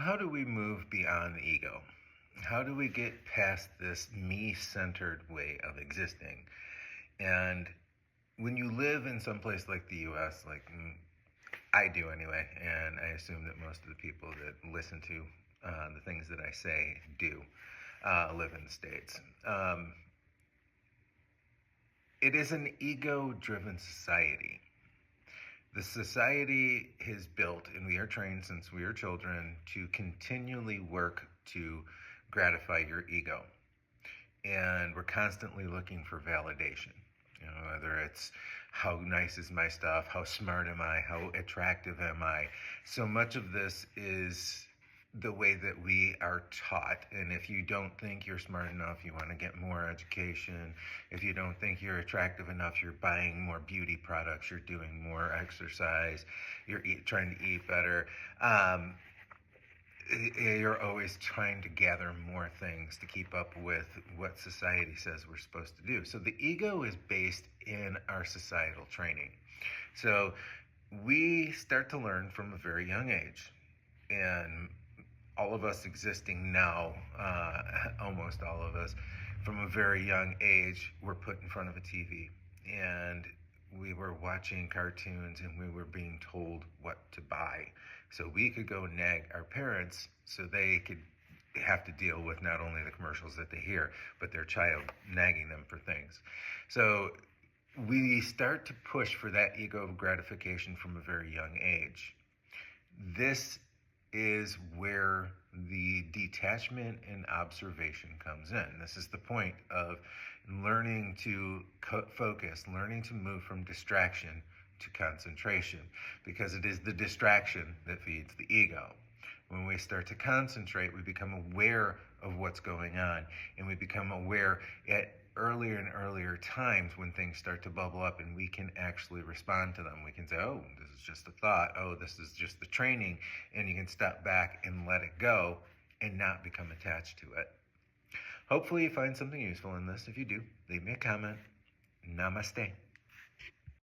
How do we move beyond the ego? How do we get past this me-centered way of existing? And when you live in some place like the US, like I do anyway, and I assume that most of the people that listen to the things that I say do live in the States. It is an ego-driven society. The society is built, and we are trained since we are children to continually work to gratify your ego. And we're constantly looking for validation. Whether it's how nice is my stuff, how smart am I, how attractive am I. So much of this is the way that we are taught. And if you don't think you're smart enough, you want to get more education. If you don't think you're attractive enough, you're buying more beauty products, you're doing more exercise, you're trying to eat better. You're always trying to gather more things to keep up with what society says we're supposed to do. So the ego is based in our societal training. So we start to learn from a very young age. And all of us existing now, almost all of us, from a very young age, were put in front of a TV. And we were watching cartoons and we were being told what to buy. So we could go nag our parents so they could have to deal with not only the commercials that they hear, but their child nagging them for things. So we start to push for that ego gratification from a very young age. This is where the detachment and observation comes in. This is the point of learning to focus, learning to move from distraction to concentration, because it is the distraction that feeds the ego. When we start to concentrate, we become aware of what's going on, and we become aware at earlier and earlier times when things start to bubble up, and we can actually respond to them. We can say, oh, this is just a thought. Oh, this is just the training. And you can step back and let it go and not become attached to it. Hopefully you find something useful in this. If you do, leave me a comment. Namaste.